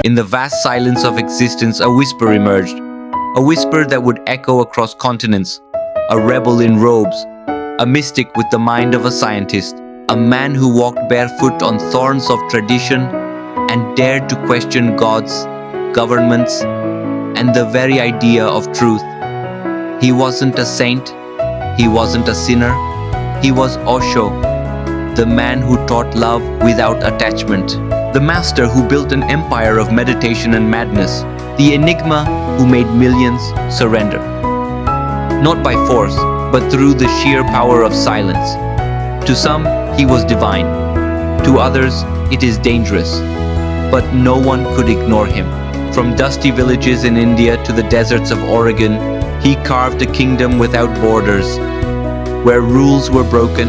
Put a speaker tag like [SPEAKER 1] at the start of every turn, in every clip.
[SPEAKER 1] In the vast silence of existence, a whisper emerged. A whisper that would echo across continents. A rebel in robes. A mystic with the mind of a scientist. A man who walked barefoot on thorns of tradition and dared to question gods, governments, and the very idea of truth. He wasn't a saint. He wasn't a sinner. He was Osho, the man who taught love without attachment. The master who built an empire of meditation and madness. The enigma who made millions surrender. Not by force, but through the sheer power of silence. To some, he was divine. To others, it is dangerous. But no one could ignore him. From dusty villages in India to the deserts of Oregon, he carved a kingdom without borders, where rules were broken,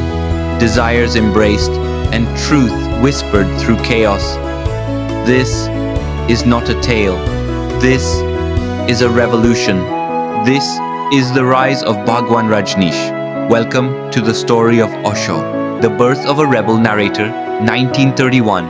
[SPEAKER 1] desires embraced, and truth whispered through chaos. This is not a tale. This is a revolution. This is the rise of Bhagwan Rajneesh. Welcome to the story of Osho. The birth of a rebel narrator, 1931.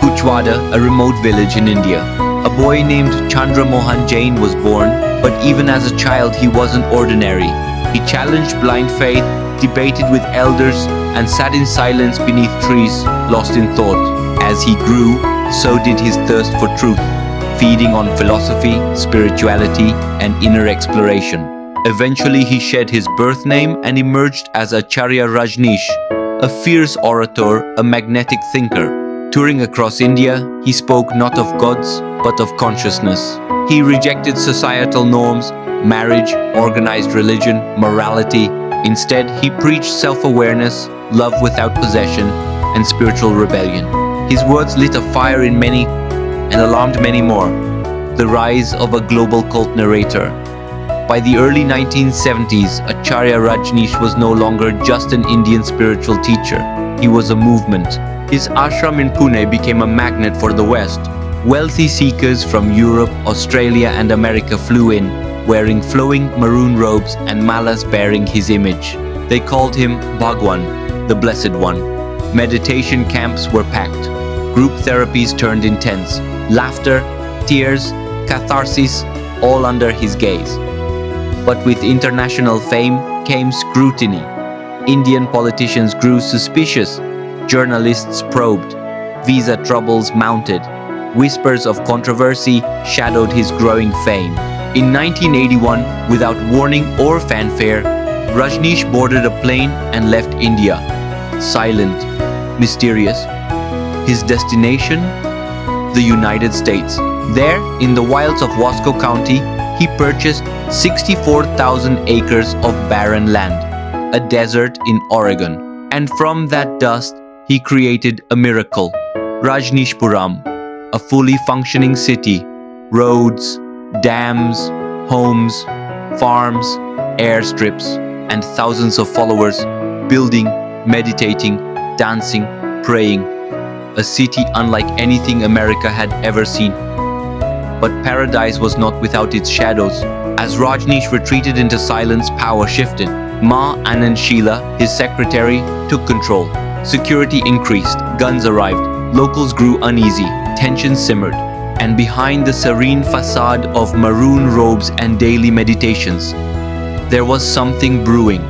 [SPEAKER 1] Kuchwada, a remote village in India. A boy named Chandra Mohan Jain was born, but even as a child he wasn't ordinary. He challenged blind faith, debated with elders, and sat in silence beneath trees, lost in thought. As he grew, so did his thirst for truth, feeding on philosophy, spirituality, and inner exploration. Eventually he shed his birth name and emerged as Acharya Rajneesh, a fierce orator, a magnetic thinker. Touring across India, he spoke not of gods, but of consciousness. He rejected societal norms, marriage, organized religion, morality. Instead, he preached self-awareness, love without possession, and spiritual rebellion. His words lit a fire in many and alarmed many more. The rise of a global cult narrator. By the early 1970s, Acharya Rajneesh was no longer just an Indian spiritual teacher. He was a movement. His ashram in Pune became a magnet for the West. Wealthy seekers from Europe, Australia, and America flew in, wearing flowing maroon robes and malas bearing his image. They called him Bhagwan, the Blessed One. Meditation camps were packed. Group therapies turned intense. Laughter, tears, catharsis, all under his gaze. But with international fame came scrutiny. Indian politicians grew suspicious. Journalists probed. Visa troubles mounted. Whispers of controversy shadowed his growing fame. In 1981, without warning or fanfare, Rajneesh boarded a plane and left India. Silent, mysterious. His destination? The United States. There, in the wilds of Wasco County, he purchased 64,000 acres of barren land, a desert in Oregon. And from that dust, he created a miracle, Rajneeshpuram, a fully functioning city, roads, dams, homes, farms, airstrips, and thousands of followers, building, meditating, dancing, praying. A city unlike anything America had ever seen. But paradise was not without its shadows. As Rajneesh retreated into silence, power shifted. Ma Anand Sheela, his secretary, took control. Security increased, guns arrived, locals grew uneasy, tension simmered. And behind the serene facade of maroon robes and daily meditations, there was something brewing.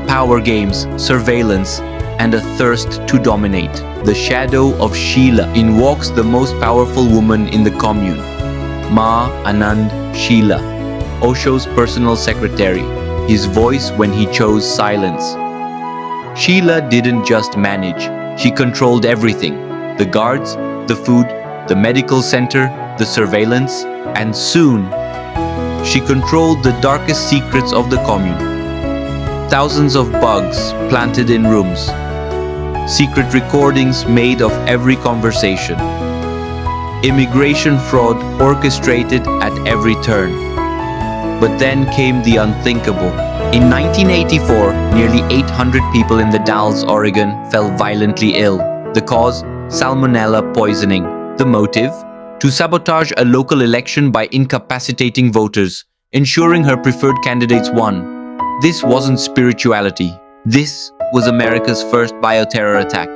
[SPEAKER 1] Power games, surveillance, and a thirst to dominate. The shadow of Sheela. In walks the most powerful woman in the commune, Ma Anand Sheela, Osho's personal secretary, his voice when he chose silence. Sheela didn't just manage, she controlled everything. The guards, the food, the medical center, the surveillance, and soon, she controlled the darkest secrets of the commune. Thousands of bugs planted in rooms. Secret recordings made of every conversation. Immigration fraud orchestrated at every turn. But then came the unthinkable. In 1984, nearly 800 people in the Dalles, Oregon, fell violently ill. The cause? Salmonella poisoning. The motive? To sabotage a local election by incapacitating voters, ensuring her preferred candidates won. This wasn't spirituality. This was America's first bioterror attack.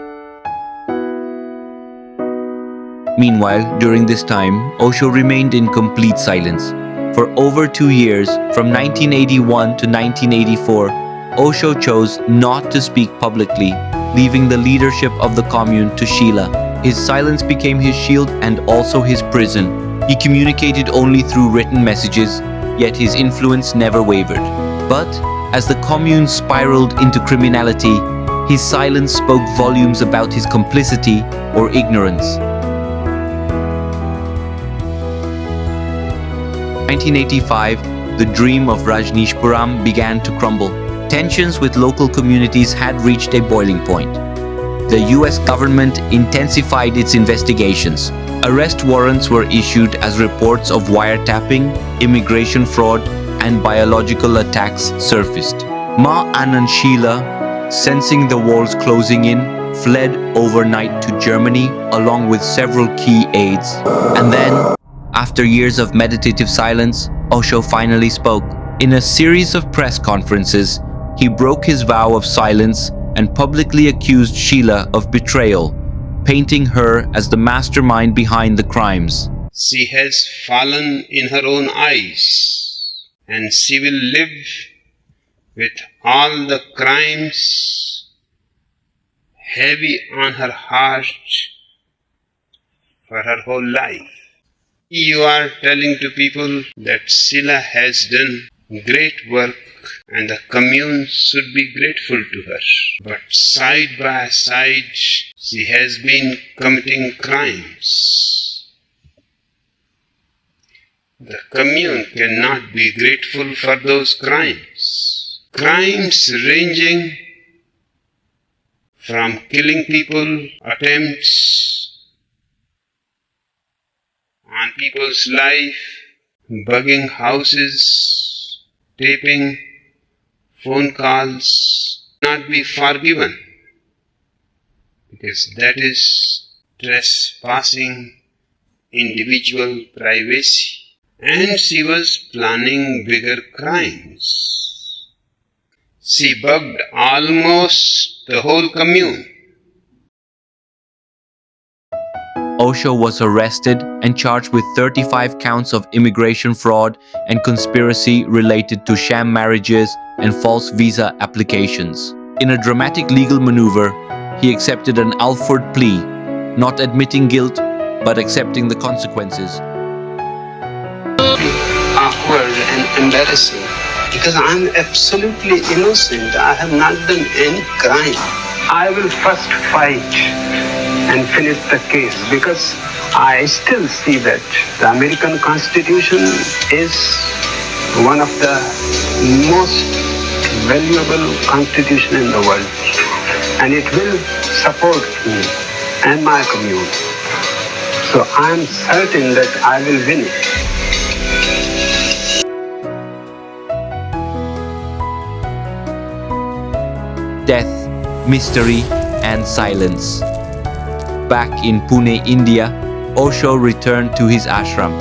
[SPEAKER 1] Meanwhile, during this time, Osho remained in complete silence. For over 2 years, from 1981 to 1984, Osho chose not to speak publicly, leaving the leadership of the commune to Srila. His silence became his shield and also his prison. He communicated only through written messages, yet his influence never wavered. But as the commune spiraled into criminality, his silence spoke volumes about his complicity or ignorance. 1985, the dream of Rajneeshpuram began to crumble. Tensions with local communities had reached a boiling point. The US government intensified its investigations. Arrest warrants were issued as reports of wiretapping, immigration fraud, and biological attacks surfaced. Ma Anand Sheila, sensing the walls closing in, fled overnight to Germany along with several key aides. And then, after years of meditative silence, Osho finally spoke. In a series of press conferences, he broke his vow of silence and publicly accused Sheila of betrayal, painting her as the mastermind behind the crimes.
[SPEAKER 2] She has fallen in her own eyes, and she will live with all the crimes heavy on her heart for her whole life. You are telling to people that Sheila has done great work and the commune should be grateful to her. But side by side, she has been committing crimes. The commune cannot be grateful for those crimes. Crimes ranging from killing people, attempts on people's life, bugging houses, taping phone calls, not be forgiven, because that is trespassing individual privacy. And she was planning bigger crimes. She bugged almost the whole commune.
[SPEAKER 1] Osho was arrested and charged with 35 counts of immigration fraud and conspiracy related to sham marriages and false visa applications. In a dramatic legal maneuver, he accepted an Alford plea, not admitting guilt, but accepting the consequences.
[SPEAKER 2] Awkward and embarrassing, because I am absolutely innocent. I have not done any crime. I will first fight and finish the case, because I still see that the American Constitution is one of the most valuable constitution in the world, and it will support me and my commune. So I am certain that I will win it.
[SPEAKER 1] Death, mystery, and silence. Back in Pune, India, Osho returned to his ashram,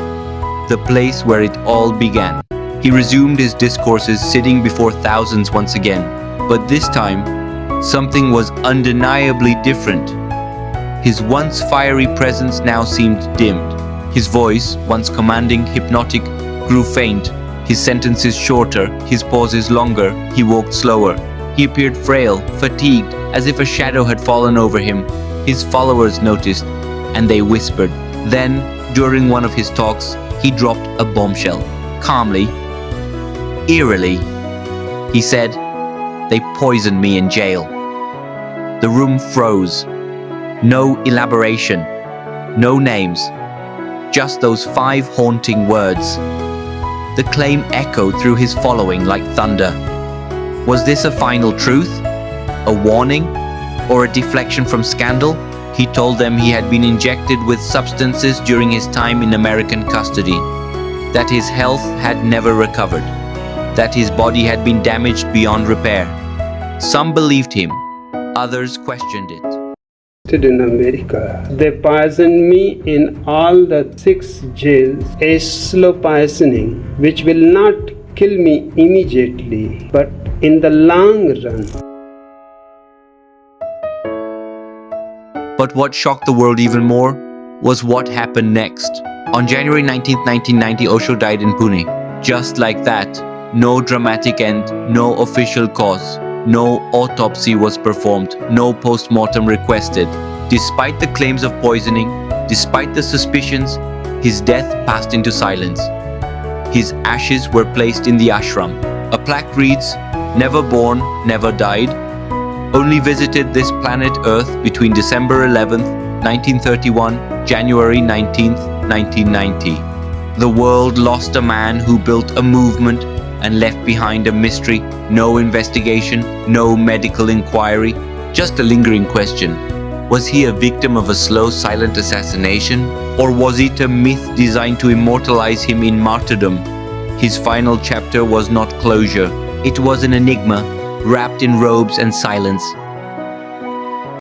[SPEAKER 1] the place where it all began. He resumed his discourses sitting before thousands once again, but this time, something was undeniably different. His once fiery presence now seemed dimmed. His voice, once commanding, hypnotic, grew faint. His sentences shorter, his pauses longer. He walked slower. He appeared frail, fatigued, as if a shadow had fallen over him. His followers noticed, and they whispered. Then, during one of his talks, he dropped a bombshell. Calmly, eerily, he said, "They poisoned me in jail." The room froze. No elaboration, no names, just those 5 haunting words. The claim echoed through his following like thunder. Was this a final truth? A warning? Or a deflection from scandal? He told them he had been injected with substances during his time in American custody, that his health had never recovered, that his body had been damaged beyond repair. Some believed him, others questioned it.
[SPEAKER 2] In America, they poisoned me in all the 6 jails, a slow poisoning which will not kill me immediately, but in the long run.
[SPEAKER 1] But what shocked the world even more was what happened next. On January 19, 1990, Osho died in Pune. Just like that, no dramatic end, no official cause, no autopsy was performed, no post-mortem requested. Despite the claims of poisoning, despite the suspicions, his death passed into silence. His ashes were placed in the ashram. A plaque reads, "Never born, never died. Only visited this planet Earth between December 11th, 1931, January 19th, 1990. The world lost a man who built a movement and left behind a mystery, no investigation, no medical inquiry, just a lingering question. Was he a victim of a slow, silent assassination? Or was it a myth designed to immortalize him in martyrdom? His final chapter was not closure. It was an enigma, wrapped in robes and silence,